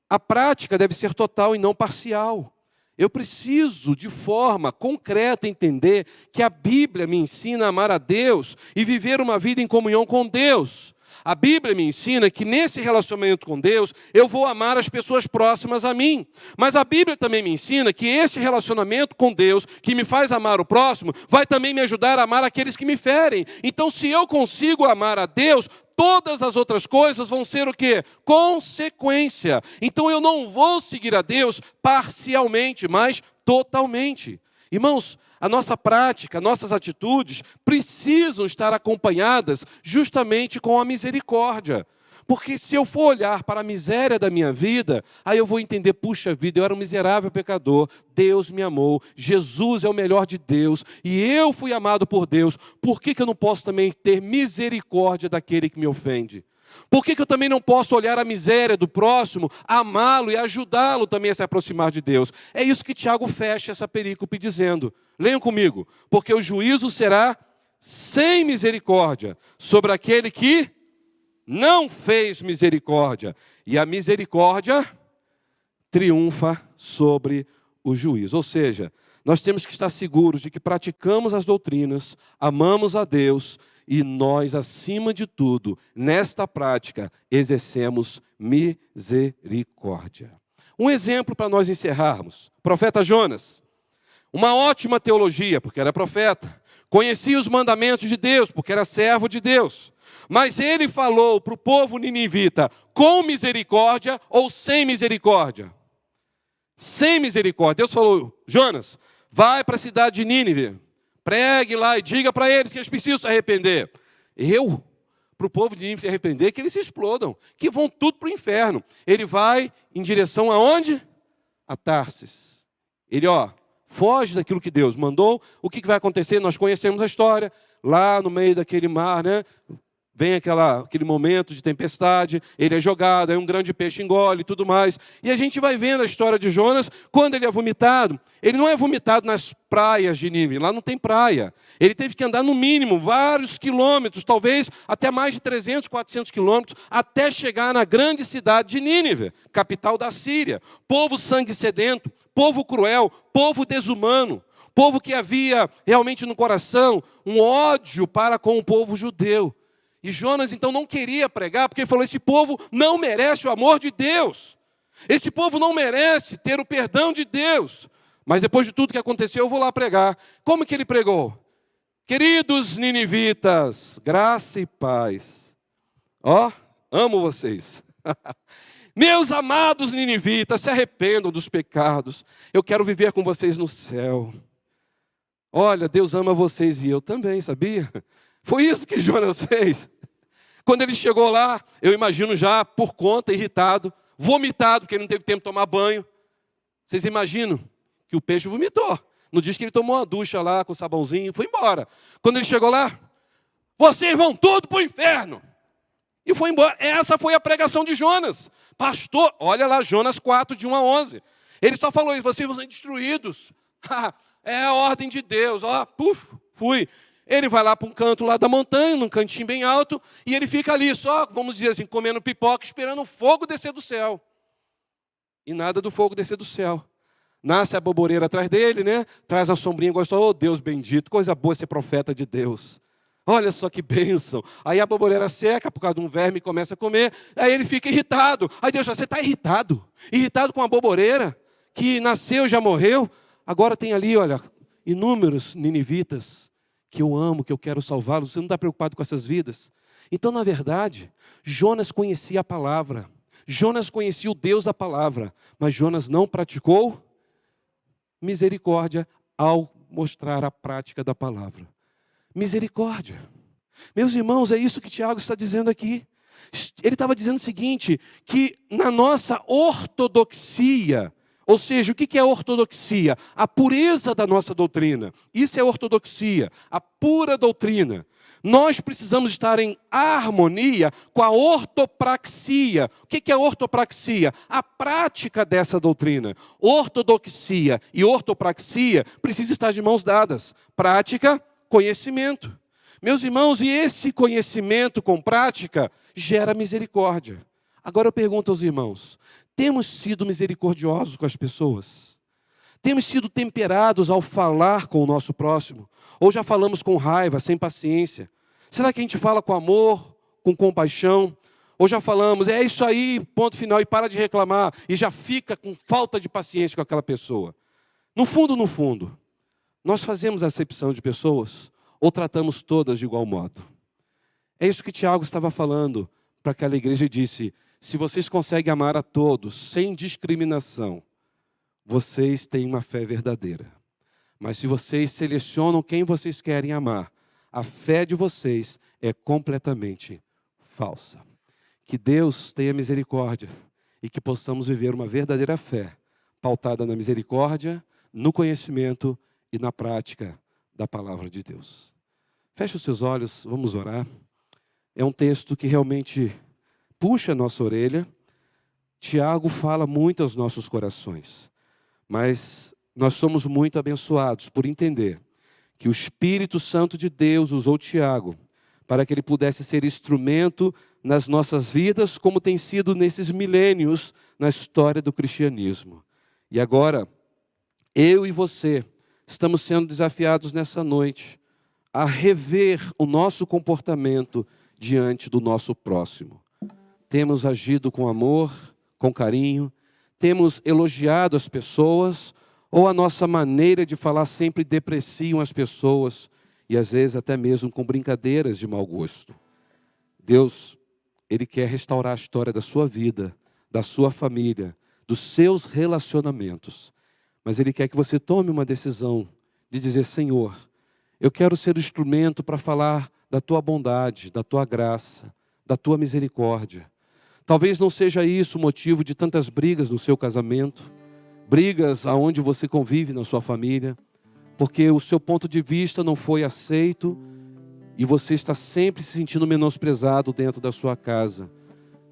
a prática deve ser total e não parcial. Eu preciso, de forma concreta, entender que a Bíblia me ensina a amar a Deus e viver uma vida em comunhão com Deus. A Bíblia me ensina que nesse relacionamento com Deus, eu vou amar as pessoas próximas a mim. Mas a Bíblia também me ensina que esse relacionamento com Deus, que me faz amar o próximo, vai também me ajudar a amar aqueles que me ferem. Então, se eu consigo amar a Deus, todas as outras coisas vão ser o quê? Consequência. Então eu não vou seguir a Deus parcialmente, mas totalmente. Irmãos, a nossa prática, nossas atitudes precisam estar acompanhadas justamente com a misericórdia. Porque se eu for olhar para a miséria da minha vida, aí eu vou entender, puxa vida, eu era um miserável pecador, Deus me amou, Jesus é o melhor de Deus, e eu fui amado por Deus, por que eu não posso também ter misericórdia daquele que me ofende? Por que eu também não posso olhar a miséria do próximo, amá-lo e ajudá-lo também a se aproximar de Deus? É isso que Tiago fecha essa perícope dizendo. Leiam comigo. Porque o juízo será sem misericórdia sobre aquele que não fez misericórdia. E a misericórdia triunfa sobre o juízo. Ou seja, nós temos que estar seguros de que praticamos as doutrinas, amamos a Deus e nós, acima de tudo, nesta prática, exercemos misericórdia. Um exemplo para nós encerrarmos. Profeta Jonas. Uma ótima teologia, porque era profeta. Conhecia os mandamentos de Deus, porque era servo de Deus. Mas ele falou para o povo ninivita, com misericórdia ou sem misericórdia? Sem misericórdia. Deus falou, Jonas, vai para a cidade de Nínive, pregue lá e diga para eles que eles precisam se arrepender. Para o povo de Nínive se arrepender, que eles se explodam, que vão tudo para o inferno. Ele vai em direção aonde? A Tarsis. Ele, foge daquilo que Deus mandou. O que vai acontecer? Nós conhecemos a história. Lá no meio daquele mar, né? Vem aquele momento de tempestade, ele é jogado, aí um grande peixe engole e tudo mais. E a gente vai vendo a história de Jonas, quando ele é vomitado. Ele não é vomitado nas praias de Nínive, lá não tem praia. Ele teve que andar no mínimo vários quilômetros, talvez até mais de 300, 400 quilômetros, até chegar na grande cidade de Nínive, capital da Síria. Povo sangue sedento, povo cruel, povo desumano. Povo que havia realmente no coração um ódio para com o povo judeu. E Jonas então não queria pregar, porque ele falou, esse povo não merece o amor de Deus. Esse povo não merece ter o perdão de Deus. Mas depois de tudo que aconteceu, eu vou lá pregar. Como que ele pregou? Queridos ninivitas, graça e paz. Amo vocês. Meus amados ninivitas, se arrependam dos pecados. Eu quero viver com vocês no céu. Olha, Deus ama vocês e eu também, sabia? Foi isso que Jonas fez. Quando ele chegou lá, eu imagino já por conta, irritado, vomitado, porque ele não teve tempo de tomar banho. Vocês imaginam que o peixe vomitou. No dia que ele tomou uma ducha lá com sabãozinho e foi embora. Quando ele chegou lá, vocês vão tudo para o inferno. E foi embora. Essa foi a pregação de Jonas. Pastor, olha lá, Jonas 4, de 1 a 11. Ele só falou isso, vocês vão ser destruídos. É a ordem de Deus. Fui. Ele vai lá para um canto lá da montanha, num cantinho bem alto, e ele fica ali só, vamos dizer assim, comendo pipoca, esperando o fogo descer do céu. E nada do fogo descer do céu. Nasce a boboreira atrás dele, né? Traz a sombrinha gostosa. Oh, Deus bendito, coisa boa ser profeta de Deus. Olha só que bênção. Aí a boboreira seca por causa de um verme e começa a comer. Aí ele fica irritado. Aí Deus fala, você está irritado? Irritado com a boboreira que nasceu, já morreu? Agora tem ali, olha, inúmeros ninivitas que eu amo, que eu quero salvá-los. Você não está preocupado com essas vidas? Então, na verdade, Jonas conhecia a palavra. Jonas conhecia o Deus da palavra, mas Jonas não praticou misericórdia ao mostrar a prática da palavra. Misericórdia. Meus irmãos, é isso que Tiago está dizendo aqui. Ele estava dizendo o seguinte, que na nossa ortodoxia, ou seja, o que é ortodoxia? A pureza da nossa doutrina. Isso é ortodoxia, a pura doutrina. Nós precisamos estar em harmonia com a ortopraxia. O que é ortopraxia? A prática dessa doutrina. Ortodoxia e ortopraxia precisam estar de mãos dadas. Prática, conhecimento. Meus irmãos, e esse conhecimento com prática gera misericórdia. Agora eu pergunto aos irmãos, temos sido misericordiosos com as pessoas? Temos sido temperados ao falar com o nosso próximo? Ou já falamos com raiva, sem paciência? Será que a gente fala com amor, com compaixão? Ou já falamos, é isso aí, ponto final, e para de reclamar, e já fica com falta de paciência com aquela pessoa? No fundo, nós fazemos acepção de pessoas ou tratamos todas de igual modo? É isso que Tiago estava falando para aquela igreja e disse, se vocês conseguem amar a todos sem discriminação, vocês têm uma fé verdadeira. Mas se vocês selecionam quem vocês querem amar, a fé de vocês é completamente falsa. Que Deus tenha misericórdia e que possamos viver uma verdadeira fé, pautada na misericórdia, no conhecimento e na prática da palavra de Deus. Feche os seus olhos, vamos orar. É um texto que realmente puxa a nossa orelha. Tiago fala muito aos nossos corações, mas nós somos muito abençoados por entender que o Espírito Santo de Deus usou Tiago para que ele pudesse ser instrumento nas nossas vidas, como tem sido nesses milênios na história do cristianismo. E agora, eu e você estamos sendo desafiados nessa noite a rever o nosso comportamento diante do nosso próximo. Temos agido com amor, com carinho, temos elogiado as pessoas, ou a nossa maneira de falar sempre depreciam as pessoas, e às vezes até mesmo com brincadeiras de mau gosto. Deus, Ele quer restaurar a história da sua vida, da sua família, dos seus relacionamentos. Mas Ele quer que você tome uma decisão de dizer, Senhor, eu quero ser o instrumento para falar da Tua bondade, da Tua graça, da Tua misericórdia. Talvez não seja isso o motivo de tantas brigas no seu casamento, brigas aonde você convive na sua família, porque o seu ponto de vista não foi aceito e você está sempre se sentindo menosprezado dentro da sua casa.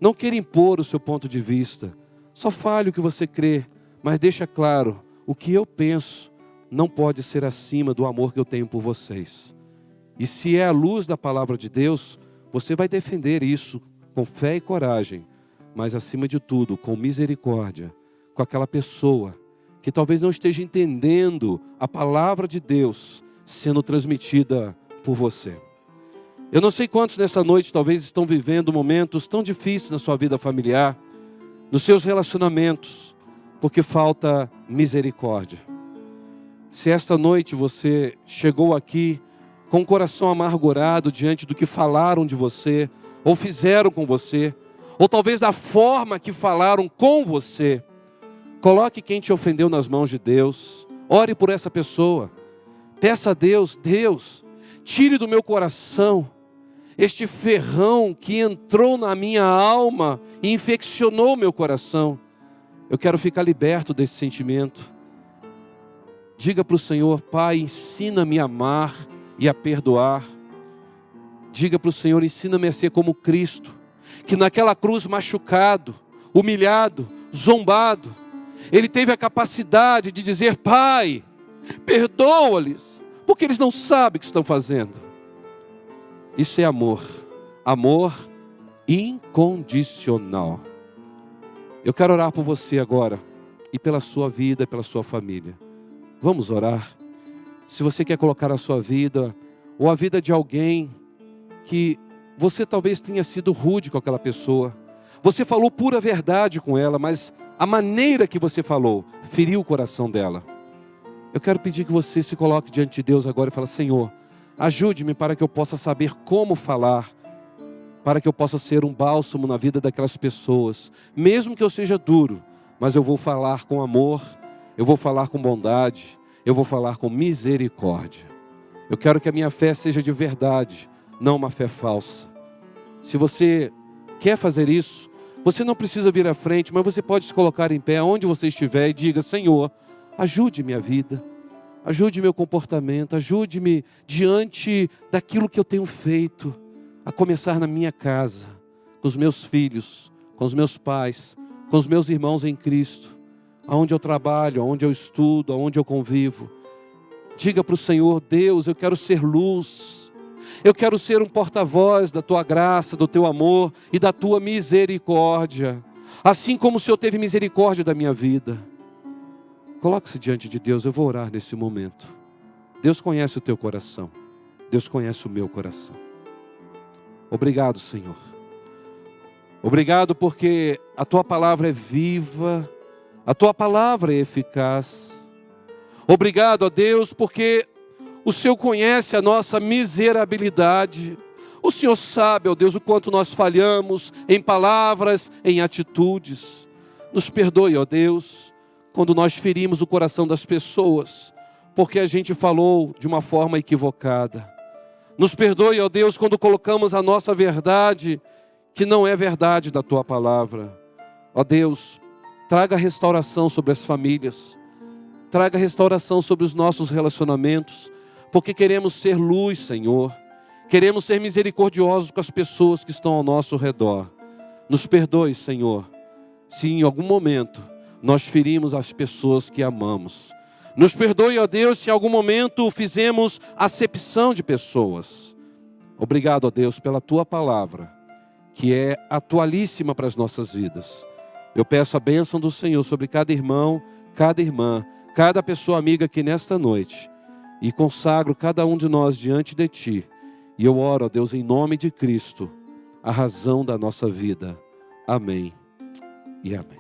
Não queira impor o seu ponto de vista, só fale o que você crê, mas deixa claro, o que eu penso não pode ser acima do amor que eu tenho por vocês. E se é a luz da palavra de Deus, você vai defender isso com fé e coragem, mas acima de tudo, com misericórdia, com aquela pessoa que talvez não esteja entendendo a palavra de Deus sendo transmitida por você. Eu não sei quantos nessa noite talvez estão vivendo momentos tão difíceis na sua vida familiar, nos seus relacionamentos, porque falta misericórdia. Se esta noite você chegou aqui com o coração amargurado diante do que falaram de você, ou fizeram com você, ou talvez da forma que falaram com você, coloque quem te ofendeu nas mãos de Deus, ore por essa pessoa, peça a Deus, Deus, tire do meu coração este ferrão que entrou na minha alma e infeccionou meu coração. Eu quero ficar liberto desse sentimento. Diga para o Senhor, Pai, ensina-me a amar e a perdoar. Diga para o Senhor, ensina-me a ser como Cristo, que naquela cruz machucado, humilhado, zombado, Ele teve a capacidade de dizer, Pai, perdoa-lhes, porque eles não sabem o que estão fazendo. Isso é amor, amor incondicional. Eu quero orar por você agora, e pela sua vida, pela sua família. Vamos orar. Se você quer colocar a sua vida, ou a vida de alguém, que você talvez tenha sido rude com aquela pessoa, você falou pura verdade com ela, mas a maneira que você falou feriu o coração dela. Eu quero pedir que você se coloque diante de Deus agora e fale, Senhor, ajude-me para que eu possa saber como falar para que eu possa ser um bálsamo na vida daquelas pessoas. Mesmo que eu seja duro, mas eu vou falar com amor, eu vou falar com bondade, eu vou falar com misericórdia. Eu quero que a minha fé seja de verdade, não uma fé falsa. Se você quer fazer isso, você não precisa vir à frente, mas você pode se colocar em pé onde você estiver e diga: Senhor, ajude minha vida, ajude meu comportamento, ajude-me diante daquilo que eu tenho feito, a começar na minha casa, com os meus filhos, com os meus pais, com os meus irmãos em Cristo, aonde eu trabalho, aonde eu estudo, aonde eu convivo. Diga para o Senhor: Deus, eu quero ser luz, eu quero ser um porta-voz da Tua graça, do Teu amor e da Tua misericórdia, assim como o Senhor teve misericórdia da minha vida. Coloque-se diante de Deus, eu vou orar nesse momento. Deus conhece o teu coração, Deus conhece o meu coração. Obrigado, Senhor. Obrigado porque a Tua palavra é viva, a Tua palavra é eficaz. Obrigado a Deus porque o Senhor conhece a nossa miserabilidade. O Senhor sabe, ó Deus, o quanto nós falhamos em palavras, em atitudes. Nos perdoe, ó Deus, quando nós ferimos o coração das pessoas, porque a gente falou de uma forma equivocada. Nos perdoe, ó Deus, quando colocamos a nossa verdade, que não é verdade da Tua palavra. Ó Deus, traga restauração sobre as famílias, traga restauração sobre os nossos relacionamentos, porque queremos ser luz, Senhor. Queremos ser misericordiosos com as pessoas que estão ao nosso redor. Nos perdoe, Senhor, se em algum momento nós ferimos as pessoas que amamos. Nos perdoe, ó Deus, se em algum momento fizemos acepção de pessoas. Obrigado, ó Deus, pela Tua palavra, que é atualíssima para as nossas vidas. Eu peço a bênção do Senhor sobre cada irmão, cada irmã, cada pessoa amiga aqui nesta noite, e consagro cada um de nós diante de Ti. E eu oro, ó Deus, em nome de Cristo, a razão da nossa vida. Amém e amém.